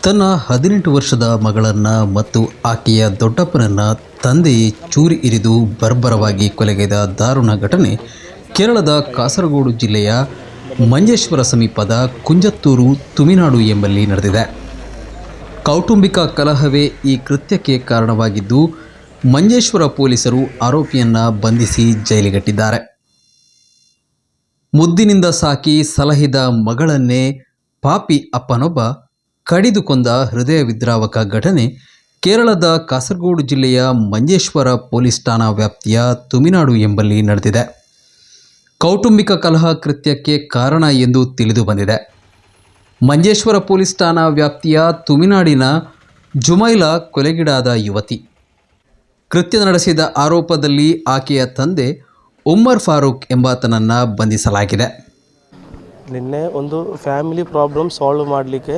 ತನ್ನ 18 ವರ್ಷದ ಮಗಳನ್ನು ಮತ್ತು ಆಕೆಯ ದೊಡ್ಡಪ್ಪನನ್ನು ತಂದೆಯೇ ಚೂರಿ ಇರಿದು ಬರ್ಬರವಾಗಿ ಕೊಲೆಗೈದ ದಾರುಣ ಘಟನೆ ಕೇರಳದ ಕಾಸರಗೋಡು ಜಿಲ್ಲೆಯ ಮಂಜೇಶ್ವರ ಸಮೀಪದ ಕುಂಜತ್ತೂರು ತುಮಿನಾಡು ಎಂಬಲ್ಲಿ ನಡೆದಿದೆ. ಕೌಟುಂಬಿಕ ಕಲಹವೇ ಈ ಕೃತ್ಯಕ್ಕೆ ಕಾರಣವಾಗಿದ್ದು, ಮಂಜೇಶ್ವರ ಪೊಲೀಸರು ಆರೋಪಿಯನ್ನು ಬಂಧಿಸಿ ಜೈಲಿಗಟ್ಟಿದ್ದಾರೆ. ಮುದ್ದಿನಿಂದ ಸಾಕಿ ಸಲಹಿದ ಮಗಳನ್ನೇ ಪಾಪಿ ಅಪ್ಪನೊಬ್ಬ ಕಡಿದು ಕೊಂದ ಹೃದಯ ವಿದ್ರಾವಕ ಘಟನೆ ಕೇರಳದ ಕಾಸರಗೋಡು ಜಿಲ್ಲೆಯ ಮಂಜೇಶ್ವರ ಪೊಲೀಸ್ ಠಾಣಾ ವ್ಯಾಪ್ತಿಯ ತುಮಿನಾಡು ಎಂಬಲ್ಲಿ ನಡೆದಿದೆ. ಕೌಟುಂಬಿಕ ಕಲಹ ಕೃತ್ಯಕ್ಕೆ ಕಾರಣ ಎಂದು ತಿಳಿದು ಬಂದಿದೆ. ಮಂಜೇಶ್ವರ ಪೊಲೀಸ್ ಠಾಣಾ ವ್ಯಾಪ್ತಿಯ ತುಮಿನಾಡಿನ ಜುಮೈಲಾ ಕೊಲೆಗೀಡಾದ ಯುವತಿ. ಕೃತ್ಯ ನಡೆಸಿದ ಆರೋಪದಲ್ಲಿ ಆಕೆಯ ತಂದೆ ಉಮರ್ ಫಾರೂಕ್ ಎಂಬಾತನನ್ನು ಬಂಧಿಸಲಾಗಿದೆ. ನಿನ್ನೆ ಒಂದು ಫ್ಯಾಮಿಲಿ ಪ್ರಾಬ್ಲಮ್ ಸಾಲ್ವ್ ಮಾಡಲಿಕ್ಕೆ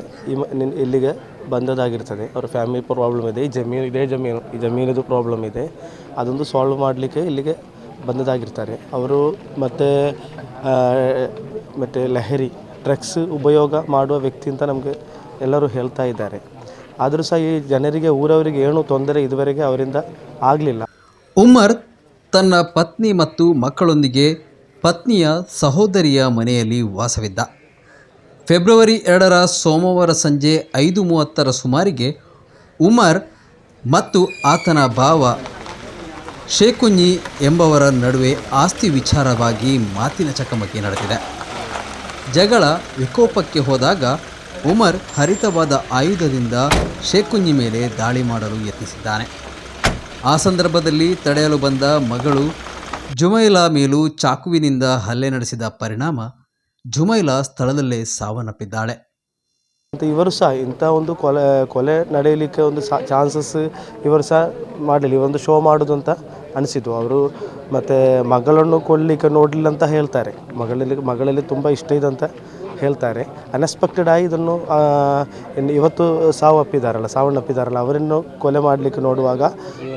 ಇಲ್ಲಿಗೆ ಬಂದದಾಗಿರ್ತದೆ. ಅವರ ಫ್ಯಾಮಿಲಿ ಪ್ರಾಬ್ಲಮ್ ಇದೆ, ಈ ಜಮೀನದು ಪ್ರಾಬ್ಲಮ್ ಇದೆ, ಅದೊಂದು ಸಾಲ್ವ್ ಮಾಡಲಿಕ್ಕೆ ಇಲ್ಲಿಗೆ ಬಂದದಾಗಿರ್ತಾರೆ ಅವರು. ಮತ್ತು ಲಹರಿ ಡ್ರಗ್ಸ್ ಉಪಯೋಗ ಮಾಡುವ ವ್ಯಕ್ತಿ ಅಂತ ನಮಗೆ ಎಲ್ಲರೂ ಹೇಳ್ತಾ ಇದ್ದಾರೆ. ಆದರೂ ಸಹ ಈ ಜನರಿಗೆ ಊರವರಿಗೆ ಏನೂ ತೊಂದರೆ ಇದುವರೆಗೆ ಅವರಿಂದ ಆಗಲಿಲ್ಲ. ಉಮರ್ ತನ್ನ ಪತ್ನಿ ಮತ್ತು ಮಕ್ಕಳೊಂದಿಗೆ ಪತ್ನಿಯ ಸಹೋದರಿಯ ಮನೆಯಲ್ಲಿ ವಾಸವಿದ್ದ. ಫೆಬ್ರವರಿ 2 ಸೋಮವಾರ ಸಂಜೆ 5:30 ಸುಮಾರಿಗೆ ಉಮರ್ ಮತ್ತು ಆತನ ಭಾವ ಶೇಖುಂಜಿ ಎಂಬವರ ನಡುವೆ ಆಸ್ತಿ ವಿಚಾರವಾಗಿ ಮಾತಿನ ಚಕಮಕಿ ನಡೆದಿದೆ. ಜಗಳ ವಿಕೋಪಕ್ಕೆ ಹೋದಾಗ ಉಮರ್ ಹರಿತವಾದ ಆಯುಧದಿಂದ ಶೇಖುಂಜಿ ಮೇಲೆ ದಾಳಿ ಮಾಡಲು ಯತ್ನಿಸಿದ್ದಾನೆ. ಆ ಸಂದರ್ಭದಲ್ಲಿ ತಡೆಯಲು ಬಂದ ಮಗಳು ಜುಮೈಲಾ ಮೇಲೂ ಚಾಕುವಿನಿಂದ ಹಲ್ಲೆ ನಡೆಸಿದ ಪರಿಣಾಮ ಜುಮೈಲಾ ಸ್ಥಳದಲ್ಲೇ ಸಾವನ್ನಪ್ಪಿದ್ದಾಳೆ. ಇವರು ಸಹ ಇಂಥ ಒಂದು ಕೊಲೆ ನಡೆಯಲಿಕ್ಕೆ ಒಂದು ಚಾನ್ಸಸ್ ಇವರು ಸಹ ಮಾಡಲಿಲ್ಲ. ಒಂದು ಶೋ ಮಾಡೋದು ಅಂತ ಅನಿಸಿತು ಅವರು. ಮತ್ತು ಮಗಳನ್ನು ಕೊಡಲಿಕ್ಕೆ ನೋಡಲಿಲ್ಲ ಅಂತ ಹೇಳ್ತಾರೆ. ಮಗಳಲ್ಲಿ ತುಂಬ ಇಷ್ಟ ಇದೆ ಅಂತ ಹೇಳ್ತಾರೆ. ಅನ್ಎಕ್ಸ್ಪೆಕ್ಟೆಡ್ ಆಗಿ ಇದನ್ನು ಇವತ್ತು ಸಾವನ್ನಪ್ಪಿದ್ದಾರಲ್ಲ ಅವರನ್ನು ಕೊಲೆ ಮಾಡಲಿಕ್ಕೆ ನೋಡುವಾಗ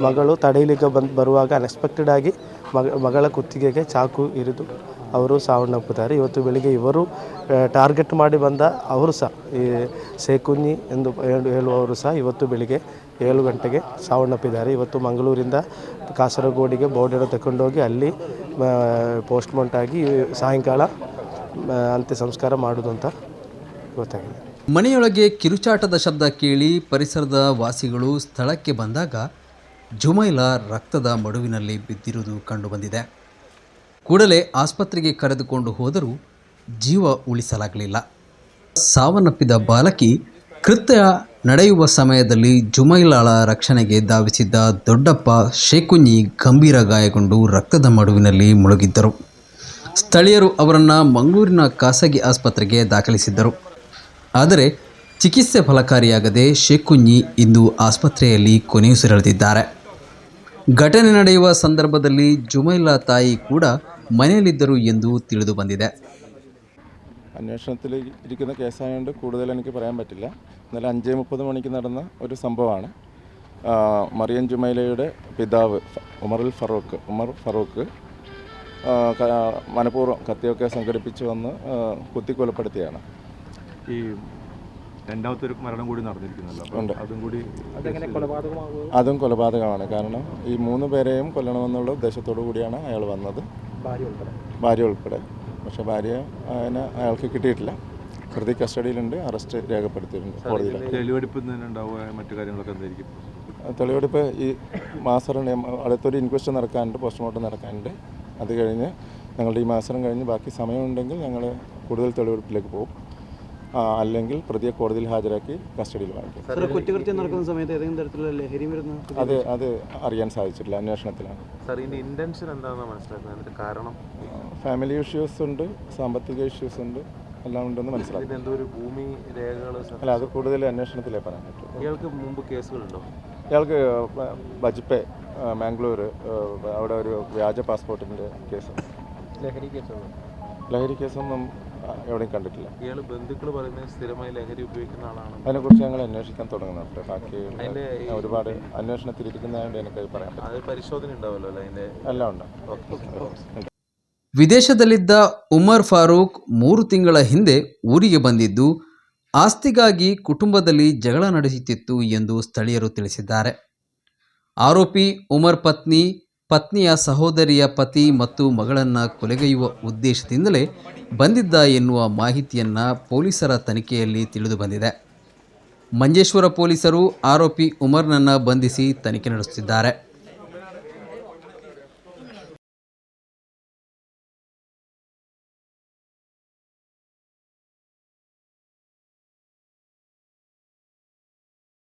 ಮಗಳು ತಡೆಯಲಿಕ್ಕೆ ಬರುವಾಗ ಅನ್ಎಕ್ಸ್ಪೆಕ್ಟೆಡ್ ಆಗಿ ಮಗಳ ಕುತ್ತಿಗೆಗೆ ಚಾಕು ಇರಿದು ಅವರು ಸಾವನ್ನಪ್ಪಿದ್ದಾರೆ. ಇವತ್ತು ಬೆಳಿಗ್ಗೆ ಇವರು ಟಾರ್ಗೆಟ್ ಮಾಡಿ ಬಂದ ಅವರು ಸಹ ಈ ಶೇಖುಂಜಿ ಎಂದು ಹೇಳುವವರು ಸಹ ಇವತ್ತು ಬೆಳಿಗ್ಗೆ 7 ಗಂಟೆಗೆ ಸಾವನ್ನಪ್ಪಿದ್ದಾರೆ. ಇವತ್ತು ಮಂಗಳೂರಿಂದ ಕಾಸರಗೋಡಿಗೆ ಬಾಡಿಯನ್ನು ತಗೊಂಡೋಗಿ ಅಲ್ಲಿ ಪೋಸ್ಟ್ಮಾರ್ಟಮ್ ಆಗಿ ಸಾಯಂಕಾಲ ಅಂತ್ಯ ಸಂಸ್ಕಾರ ಮಾಡೋದು ಅಂತ ಗೊತ್ತಾಗಿದೆ. ಮನೆಯೊಳಗೆ ಕಿರುಚಾಟದ ಶಬ್ದ ಕೇಳಿ ಪರಿಸರದ ವಾಸಿಗಳು ಸ್ಥಳಕ್ಕೆ ಬಂದಾಗ ಜುಮೈಲಾ ರಕ್ತದ ಮಡುವಿನಲ್ಲಿ ಬಿದ್ದಿರುವುದು ಕಂಡುಬಂದಿದೆ. ಕೂಡಲೇ ಆಸ್ಪತ್ರೆಗೆ ಕರೆದುಕೊಂಡು ಹೋದರೂ ಜೀವ ಉಳಿಸಲಾಗಲಿಲ್ಲ. ಸಾವನ್ನಪ್ಪಿದ ಬಾಲಕಿ ಕೃತ್ಯ ನಡೆಯುವ ಸಮಯದಲ್ಲಿ ಜುಮೈಲಾಳ ರಕ್ಷಣೆಗೆ ಧಾವಿಸಿದ್ದ ದೊಡ್ಡಪ್ಪ ಶೇಖುಂಜಿ ಗಂಭೀರ ಗಾಯಗೊಂಡು ರಕ್ತದ ಮಡುವಿನಲ್ಲಿ ಮುಳುಗಿದ್ದರು. ಸ್ಥಳೀಯರು ಅವರನ್ನು ಮಂಗಳೂರಿನ ಖಾಸಗಿ ಆಸ್ಪತ್ರೆಗೆ ದಾಖಲಿಸಿದ್ದರು. ಆದರೆ ಚಿಕಿತ್ಸೆ ಫಲಕಾರಿಯಾಗದೆ ಶೇಖುಂಜಿ ಇಂದು ಆಸ್ಪತ್ರೆಯಲ್ಲಿ ಕೊನೆಯುಸಿರೆಳೆದಿದ್ದಾರೆ. ಘಟನೆ ನಡೆಯುವ ಸಂದರ್ಭದಲ್ಲಿ ജുമൈല ತಾಯಿ ಕೂಡ മനയിലിದ್ದರು ಎಂದು ತಿಳಿದು ಬಂದಿದೆ. അന്വേഷണത്തിൽ ഇരിക്കുന്ന കേസായതുകൊണ്ട് കൂടുതൽ എനിക്ക് പറയാൻ പറ്റില്ല. ഇന്നലെ 5:30 മണിക്ക് നടന്ന ഒരു സംഭവമാണ്. മറിയം ജുമൈലയുടെ പിതാവ് ഉമർ ഫറൂഖ് മനഃപൂർവ്വം കത്തിയൊക്കെ സംഘടിപ്പിച്ച് വന്ന് കുത്തിക്കൊലപ്പെടുത്തിയാണ്. ഈ രണ്ടാമത്തെ ഒരു മരണം കൂടി നടന്നിരിക്കുന്നല്ലോ, അതും കൊലപാതകമാണ്. കാരണം ഈ 3 പേരെയും കൊല്ലണമെന്നുള്ള ഉദ്ദേശത്തോടു കൂടിയാണ് അയാൾ വന്നത്, ഭാര്യ ഉൾപ്പെടെ. പക്ഷേ ഭാര്യ അയാൾക്ക് കിട്ടിയിട്ടില്ല. പ്രതി കസ്റ്റഡിയിലുണ്ട്, അറസ്റ്റ് രേഖപ്പെടുത്തിയിട്ടുണ്ട് കോടതിയിൽ. മറ്റു കാര്യങ്ങളൊക്കെ എന്തായിരിക്കും? തെളിവെടുപ്പ് ഈ മാസം അടുത്തൊരു ഇൻക്വസ്റ്റ് നടക്കാനുണ്ട്, പോസ്റ്റ്മോർട്ടം നടക്കാനുണ്ട്. അത് കഴിഞ്ഞ് ഞങ്ങളുടെ ഈ മാസം കഴിഞ്ഞ് ബാക്കി സമയമുണ്ടെങ്കിൽ ഞങ്ങൾ കൂടുതൽ തെളിവെടുപ്പിലേക്ക് പോകും. അല്ലെങ്കിൽ പ്രതിയെ കോടതിയിൽ ഹാജരാക്കി കസ്റ്റഡിയിൽ വാങ്ങിക്കും. കുറ്റകൃത്യം നടക്കുന്ന സമയത്ത് ഏതെങ്കിലും തരത്തിലുള്ള ലഹരി മരുന്ന് അത് അറിയാൻ സാധിച്ചിട്ടില്ല, അന്വേഷണത്തിലാണ്. ഇന്റൻഷൻ എന്താണെന്ന് മനസ്സിലാക്കുന്നത്? കാരണം ഫാമിലി ഇഷ്യൂസ് ഉണ്ട്, സാമ്പത്തിക ഇഷ്യൂസ് ഉണ്ട്, എല്ലാം ഉണ്ടെന്ന് മനസ്സിലാക്കി. എന്തൊരു ഭൂമി രേഖകൾ അല്ല, അത് കൂടുതൽ അന്വേഷണത്തിലേ പറയാൻ പറ്റും. ഇയാൾക്ക് മുമ്പ് കേസുകളുണ്ടോ? ഇയാൾക്ക് ബജ്പേ മാംഗ്ലൂർ അവിടെ ഒരു വ്യാജ പാസ്പോർട്ടിൻ്റെ കേസ്. ലഹരി കേസൊന്നും എവിടെയും കണ്ടിട്ടില്ല. ഇയാൾ ബന്ധുക്കൾ പറയുന്നത് സ്ഥിരമായി ലഹരി ഉപയോഗിക്കുന്ന ആളാണ്. അതിനെക്കുറിച്ച് ഞങ്ങൾ അന്വേഷിക്കാൻ തുടങ്ങുന്നുണ്ട്. ബാക്കി ഒരുപാട് അന്വേഷണത്തിലിരിക്കുന്നതുകൊണ്ട് എനിക്ക് പറയാൻ പറ്റും. അത് പരിശോധന ഉണ്ടാവുമല്ലോ അതിൻ്റെ? എല്ലാം ഉണ്ട്. ವಿದೇಶದಲ್ಲಿದ್ದ ಉಮರ್ ಫಾರೂಕ್ 3 ತಿಂಗಳ ಹಿಂದೆ ಊರಿಗೆ ಬಂದಿದ್ದು ಆಸ್ತಿಗಾಗಿ ಕುಟುಂಬದಲ್ಲಿ ಜಗಳ ನಡೆಯುತ್ತಿತ್ತು ಎಂದು ಸ್ಥಳೀಯರು ತಿಳಿಸಿದ್ದಾರೆ. ಆರೋಪಿ ಉಮರ್ ಪತ್ನಿಯ ಸಹೋದರಿಯ ಪತಿ ಮತ್ತು ಮಗಳನ್ನು ಕೊಲೆಗೈಯುವ ಉದ್ದೇಶದಿಂದಲೇ ಬಂದಿದ್ದ ಎನ್ನುವ ಮಾಹಿತಿಯನ್ನು ಪೊಲೀಸರ ತನಿಖೆಯಲ್ಲಿ ತಿಳಿದು ಬಂದಿದೆ. ಮಂಜೇಶ್ವರ ಪೊಲೀಸರು ಆರೋಪಿ ಉಮರ್ನನ್ನು ಬಂಧಿಸಿ ತನಿಖೆ ನಡೆಸುತ್ತಿದ್ದಾರೆ.